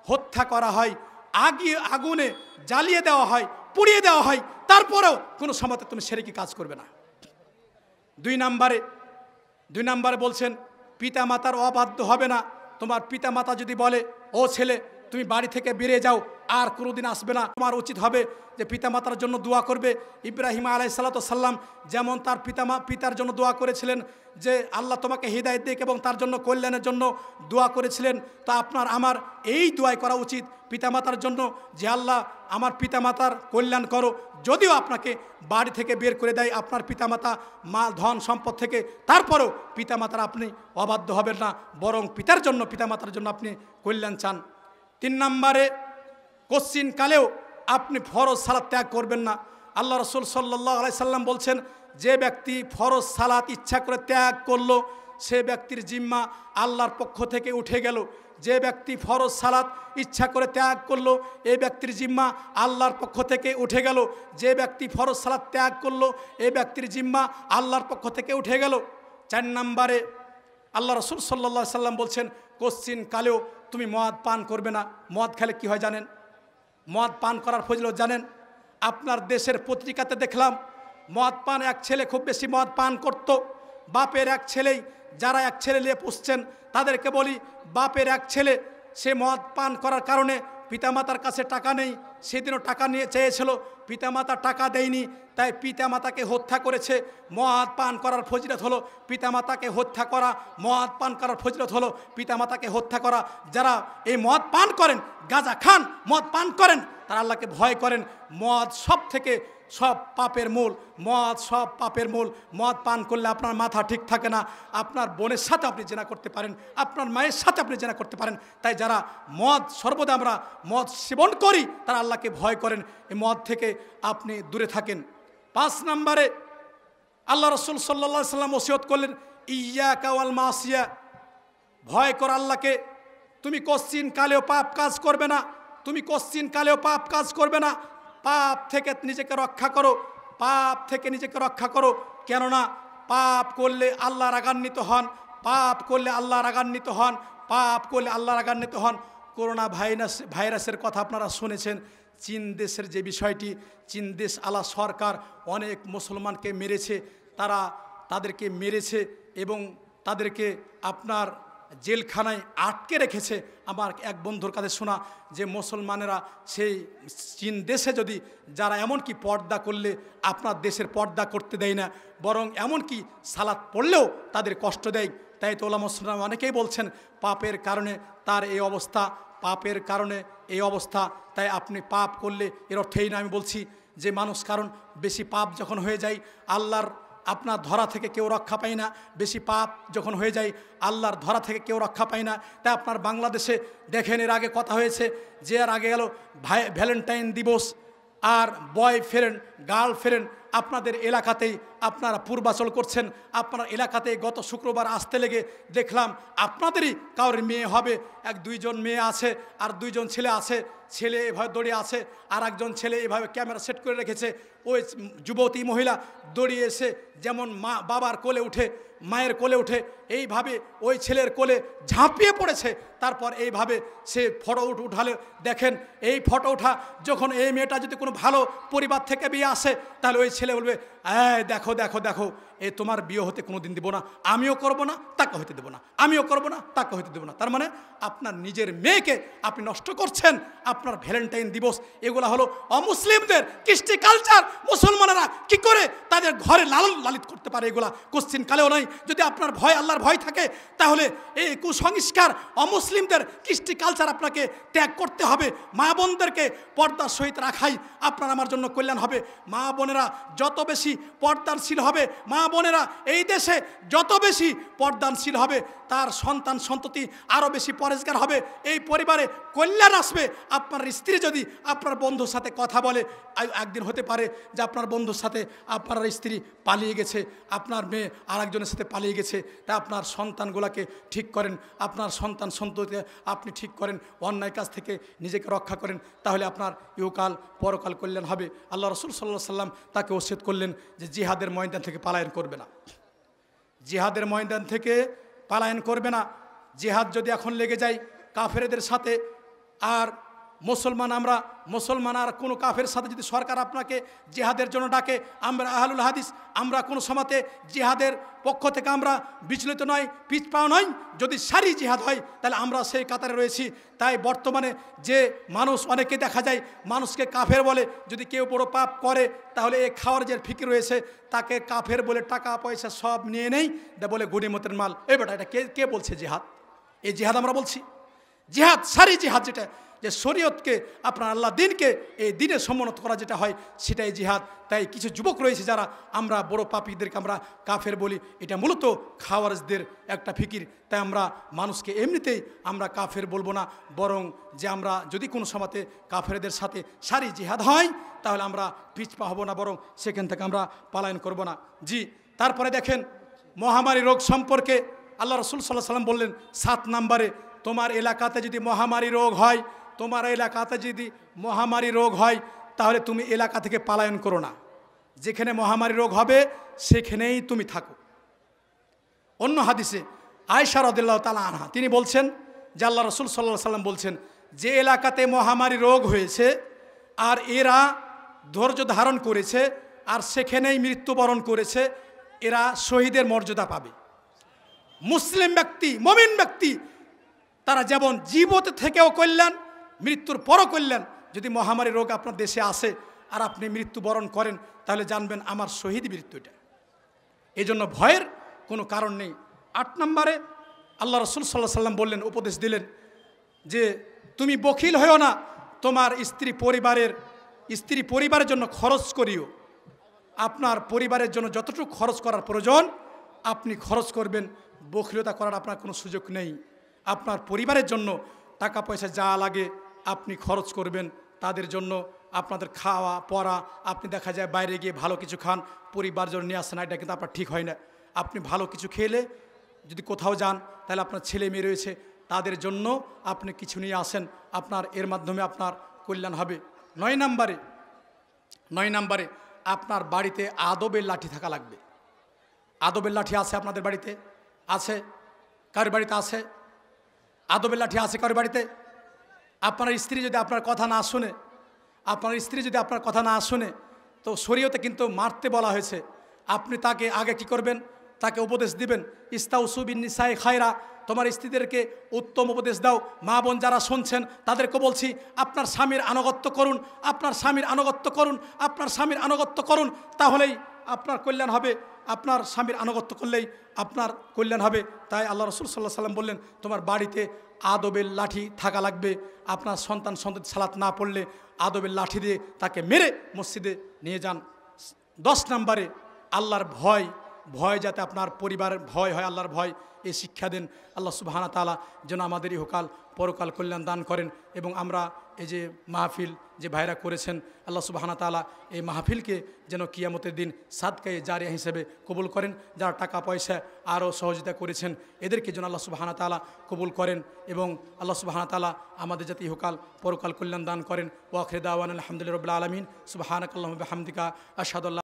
হত্যা করা হয়, আগুনে জ্বালিয়ে দেওয়া হয়, পুড়িয়ে দেওয়া হয়, তারপরেও কোনো সময় তুমি শিরকি কাজ করবে না। দুই নম্বরে বলছেন পিতামাতার অবাধ্য হবে না। তোমার পিতামাতা যদি বলে ও ছেলে তুমি বাড়ি থেকে বেরিয়ে যাও, আর কোনোদিন আসবে না, তোমার উচিত হবে যে পিতামাতার জন্য দোয়া করবে। ইব্রাহিম আলাইহিসসালাম যেমন তার পিতার জন্য দোয়া করেছিলেন যে আল্লাহ তোমাকে হিদায়াত দিক এবং তার জন্য কল্যাণের জন্য দোয়া করেছিলেন, তো আপনার আমার এই দোয়াই করা উচিত পিতামাতার জন্য যে আল্লাহ আমার পিতামাতার কল্যাণ করো। যদিও আপনাকে বাড়ি থেকে বের করে দেয় আপনার পিতামাতা মাল ধন সম্পদ থেকে, তারপরেও পিতামাতার আপনি অবাধ্য হবেন না, বরং পিতামাতার জন্য আপনি কল্যাণ চান। 3 নম্বরে কোশ্চিন কালেও আপনি ফরজ সালাত ত্যাগ করবেন না। আল্লাহ রাসূল সাল্লাল্লাহু আলাইহি সাল্লাম বলছেন যে ব্যক্তি ফরজ সালাত ইচ্ছা করে ত্যাগ করলো সে ব্যক্তির জিম্মা আল্লাহর পক্ষ থেকে উঠে গেল। যে ব্যক্তি ফরজ সালাত ইচ্ছা করে ত্যাগ করলো এই ব্যক্তির জিম্মা আল্লাহর পক্ষ থেকে উঠে গেল। যে ব্যক্তি ফরজ সালাত ত্যাগ করলো এই ব্যক্তির জিম্মা আল্লাহর পক্ষ থেকে উঠে গেল। 4 নম্বরে আল্লাহ রাসূল সাল্লাল্লাহু আলাইহি সাল্লাম বলছেন কোশ্চিন কালেও তুমি মদ পান করবে না। মদ খেলে কি হয় জানেন? মদ পান করার ফজিলত জানেন? আপনার দেশের পত্রিকাতে দেখলাম মদ পান এক ছেলে খুব বেশি মদ পান করত। বাপের এক ছেলেই, যারা এক ছেলে নিয়ে পুষছেন তাদেরকে বলি, বাপের এক ছেলে সে মদ পান করার কারণে পিতামাতার কাছে টাকা নেই, সেদিনও টাকা নিয়ে চেয়েছিল, পিতামাতা টাকা দেয়নি, তাই পিতামাতাকে হত্যা করেছে। মদ পান করার ফজিলত হলো পিতামাতাকে হত্যা করা, মদ পান করার ফজিলত হলো পিতামাতাকে হত্যা করা। যারা এই মদ পান করেন, গাঁজা খান, মদ পান করেন, তারা আল্লাহকে ভয় করেন। মদ সব পাপের মূল, মদ সব পাপের মূল। মদ পান করলে আপনার মাথা ঠিক থাকে না, আপনার বোনের সাথে আপনি জেনা করতে পারেন, আপনার মায়ের সাথে আপনি জেনা করতে পারেন। তাই যারা সর্বদা আমরা মদ সেবন করি তারা আল্লাহকে ভয় করেন, এই মদ থেকে আপনি দূরে থাকেন। 5 নম্বরে আল্লাহ রাসূল সাল্লাল্লাহু আলাইহি সাল্লাম ওসিয়ত করলেন ইয়াকা ওয়াল মাসিয়া, ভয় কর আল্লাহকে, তুমি কোশ্চিন কালেও পাপ কাজ করবে না, তুমি কোশ্চিন কালেও পাপ কাজ করবে না। পাপ থেকে নিজেকে রক্ষা করো, পাপ থেকে নিজেকে রক্ষা করো। কেননা পাপ করলে আল্লাহ রাগান্বিত হন, পাপ করলে আল্লাহ রাগান্বিত হন, পাপ করলে আল্লাহ রাগান্বিত হন। করোনা ভাইরাসের কথা আপনারা শুনেছেন। চীন দেশের যে বিষয়টি, চীন দেশ আলা সরকার অনেক মুসলমানকে মেরেছে, তাদেরকে মেরেছে এবং তাদেরকে আপনার জেলখানায় আটকে রেখেছে। আমার এক বন্ধুর কাছে শোনা যে মুসলমানেরা সেই চীন দেশে যদি যারা এমনকি পর্দা করলে আপনার দেশের পর্দা করতে দেয় না, বরং এমনকি সালাত পড়লেও তাদের কষ্ট দেয়। তাই তো ওলামা মুসলিম অনেকেই বলছেন পাপের কারণে তার এই অবস্থা, পাপের কারণে এই অবস্থা। তাই আপনি পাপ করলে এর অর্থ এই না আমি বলছি যে মানুষ, কারণ বেশি পাপ যখন হয়ে যায় আপনার ধরা থেকে কেউ রক্ষা পায় না। বেশি পাপ যখন হয়ে যায় আল্লাহর ধরা থেকে কেউ রক্ষা পায় না। তাই আপনার বাংলাদেশে দেখেন এর আগে কথা হয়েছে যে এর আগে গেল ভ্যালেন্টাইন দিবস আর বয়ফ্রেন্ড গার্লফ্রেন্ড আপনাদের এলাকাতেই আপনারা পূর্বাচল করছেন। আপনার এলাকাতে গত শুক্রবার আসতে লেগে দেখলাম আপনাদেরই কারোর মেয়ে হবে, 1-2 মেয়ে আছে আর 2 ছেলে আছে। ছেলে এভাবে দৌড়িয়ে আছে আর একজন ছেলে এভাবে ক্যামেরা সেট করে রেখেছে। ওই যুবতী মহিলা দৌড়িয়ে এসে যেমন বাবার কোলে উঠে, মায়ের কোলে উঠে, এইভাবে ওই ছেলের কোলে ঝাঁপিয়ে পড়েছে। তারপর এইভাবে সে ফটো উঠালে দেখেন, এই ফটো ওঠা যখন এই মেয়েটা যদি কোনো ভালো পরিবার থেকে বিয়ে আসে তাহলে ওই ছেলে বলবে দেখো দেখো দেখো, এ তোমার বিয়ে হতে কোনো দিন দেবো না, আমিও করবো না, তাকে হইতে দেবো না, আমিও করবো না, তাকে হইতে দেবো না। তার মানে আপনার নিজের মেয়েকে আপনি নষ্ট করছেন। আপনার ভ্যালেন্টাইন দিবস এগুলো হলো অমুসলিমদের কৃষ্টি কালচার। মুসলমানেরা কি করে তাদের ঘরে লালন লালিত করতে পারে এগুলা কোশ্চিন কালেও নয়। যদি আপনার ভয়, আল্লাহর ভয় থাকে তাহলে এই কুসংস্কার অমুসলিমদের কৃষ্টি কালচার আপনাকে ত্যাগ করতে হবে। মা বোনদেরকে পর্দার সহিত রাখাই আপনার আমার জন্য কল্যাণ হবে। মা বোনেরা যত বেশি পর্দানশীল হবে, মা বোনেরা এই দেশে যত বেশি পর্দানশীল হবে, তার সন্তান সন্ততি আরও বেশি পরেজগার হবে, এই পরিবারে কল্যাণ আসবে। আপনার স্ত্রী যদি আপনার বন্ধুর সাথে কথা বলে, একদিন হতে পারে যে আপনার বন্ধুর সাথে আপনার স্ত্রী পালিয়ে গেছে, আপনার মেয়ে আর একজনের সাথে পালিয়ে গেছে, তাই আপনার সন্তানগুলোকে ঠিক করেন, আপনার সন্তান সন্ততিকে আপনি ঠিক করেন, অন্যায় কাজ থেকে নিজেকে রক্ষা করেন, তাহলে আপনার ইহকাল পরকাল কল্যাণ হবে। আল্লাহ রাসূল সাল্লাল্লাহু আলাইহি সাল্লাম তাকে ওসিয়ত করলেন যে জিহাদের ময়দান থেকে পলায়ন করবে না, জিহাদের ময়দান থেকে পলায়ন করবে না। জিহাদ যদি এখন লেগে যায় কাফেরদের সাথে, আর মুসলমান আর কোনো কাফের সাথে যদি সরকার আপনাকে জিহাদের জন্য ডাকে, আমরা আহলুল হাদিস আমরা কোনো সময়তে জিহাদের পক্ষ থেকে আমরা বিচলিত নয়, পিছপা নয়। যদি সারি জিহাদ হয় তাহলে আমরা সেই কাতারে রয়েছি। তাই বর্তমানে যে মানুষ অনেকে দেখা যায় মানুষকে কাফের বলে, যদি কেউ বড় পাপ করে তাহলে এই খাওয়ার যে ফিকির রয়েছে তাকে কাফের বলে টাকা পয়সা সব নিয়ে নেই, বলে গনিমতের মাল। এই বেটা এটা কে বলছে জিহাদ? এই জিহাদ আমরা বলছি জিহাদ, সারি জিহাদ, যেটা যে শরীয়তকে আপনার আল্লাহ দিনকে এই দিনে সম্মানিত করা যেটা হয় সেটাই জিহাদ। তাই কিছু যুবক রয়েছে যারা আমরা বড় পাপীদেরকে আমরা কাফের বলি, এটা মূলত খাওয়ারজদের একটা ফিকির। তাই আমরা মানুষকে এমনিতেই আমরা কাফের বলবো না, বরং যে আমরা যদি কোনো সময়তে কাফেরদের সাথে সারি জিহাদ হয় তাহলে আমরা পিছপা হব না, বরং সেখান থেকে আমরা পলায়ন করব না। জি, তারপরে দেখেন মহামারী রোগ সম্পর্কে আল্লাহ রসুল সাল্লাল্লাহু আলাইহি ওয়াসাল্লাম বললেন 7 নম্বরে, তোমার এলাকাতে যদি মহামারী রোগ হয়, তোমার এলাকাতে যদি মহামারী রোগ হয় তাহলে তুমি এলাকা থেকে পলায়ন করো না, যেখানে মহামারী রোগ হবে সেখানেই তুমি থাকো। অন্য হাদিসে আয়েশা রাদিয়াল্লাহু তাআলা আনহা তিনি বলছেন যে আল্লাহ রাসূল সাল্লাল্লাহু আলাইহি ওয়াসাল্লাম বলছেন, যে এলাকাতে মহামারী রোগ হয়েছে আর এরা ধৈর্য ধারণ করেছে আর সেখানেই মৃত্যুবরণ করেছে, এরা শহীদের মর্যাদা পাবে। মুসলিম ব্যক্তি, মুমিন ব্যক্তি, তারা যেমন জীবত থেকেও কল্যাণ, মৃত্যুর পরও কল্যাণ। যদি মহামারী রোগ আপনার দেশে আসে আর আপনি মৃত্যুবরণ করেন তাহলে জানবেন আমার শহীদ মৃত্যু এটা। এই জন্য ভয়ের কোনো কারণ নেই। 8 নম্বরে আল্লাহ রসুল সাল্লাল্লাহু আলাইহি ওয়াসাল্লাম বললেন, উপদেশ দিলেন যে তুমি বখিল হয়েও না, তোমার স্ত্রী পরিবারের জন্য খরচ করিও। আপনার পরিবারের জন্য যতটুকু খরচ করার প্রয়োজন আপনি খরচ করবেন, বখিলতা করার আপনার কোনো সুযোগ নেই। আপনার পরিবারের জন্য টাকা পয়সা যা লাগে আপনি খরচ করবেন, তাদের জন্য আপনাদের খাওয়া পরা। আপনি দেখা যায় বাইরে গিয়ে ভালো কিছু খান, পরিবার জন্য নিয়ে আসেন, এটা কিন্তু আপনার ঠিক হয় না। আপনি ভালো কিছু খেলে যদি কোথাও যান তাহলে আপনার ছেলে মেয়ে রয়েছে, তাদের জন্য আপনি কিছু নিয়ে আসেন, আপনার এর মাধ্যমে আপনার কল্যাণ হবে। 9 নম্বরে আপনার বাড়িতে আদবের লাঠি থাকা লাগবে। আদবের লাঠি আছে আপনাদের বাড়িতে? আছে? কার বাড়িতে আছে আদবের লাঠি? আছে কার বাড়িতে? আপনার স্ত্রী যদি আপনার কথা না শুনে, তো শরীয়তে কিন্তু মারতে বলা হয়েছে। আপনি তাকে আগে কি করবেন? তাকে উপদেশ দিবেন, ইস্তাউসু বিন নিসাই খায়রা, তোমার স্ত্রীদেরকে উত্তম উপদেশ দাও। মা বোন যারা শুনছেন তাদেরকে বলছি, আপনার স্বামীর আনুগত্য করুন, আপনার স্বামীর আনুগত্য করুন, তাহলেই আপনার কল্যাণ হবে। আপনার স্বামীর আনুগত্য করলেই আপনার কল্যাণ হবে। তাই আল্লাহ রসুল সাল্লাল্লাহু আলাইহি ওয়াসাল্লাম বললেন, তোমার বাড়িতে আদবের লাঠি থাকা লাগবে। আপনার সন্তান সালাত না পড়লে আদবের লাঠি দিয়ে তাকে মেরে মসজিদে নিয়ে যান। 10 নম্বরে আল্লাহর ভয় যাতে আপনার পরিবারের ভয় হয়, আল্লাহর ভয়, এই শিক্ষা দেন। আল্লাহ সুবহানাহু ওয়া তাআলা যেন আমাদের ইহকাল পরকাল কল্যাণ দান করেন। এবং আমরা এই যে মাহফিল যে ভাইরা করেছেন, আল্লাহ সুবহানাহু ওয়া তাআলা এই মাহফিলকে যেন কিয়ামতের দিন সাদকায়ে জারিয়া হিসেবে কবুল করেন। যারা টাকা পয়সা আরও সহযোগিতা করেছেন এদেরকে যেন আল্লাহ সুবহানাহু ওয়া তাআলা কবুল করেন, এবং আল্লাহ সুবহানাহু ওয়া তাআলা আমাদের যাতে ইহকাল পরকাল কল্যাণ দান করেন। ওয়া আখিরু দাওয়ানা আলহামদুলিল্লাহি রাব্বিল আলামিন। সুবহানাকাল্লাহুম্মা ওয়া বিহামদিকা আশহাদু আল্লা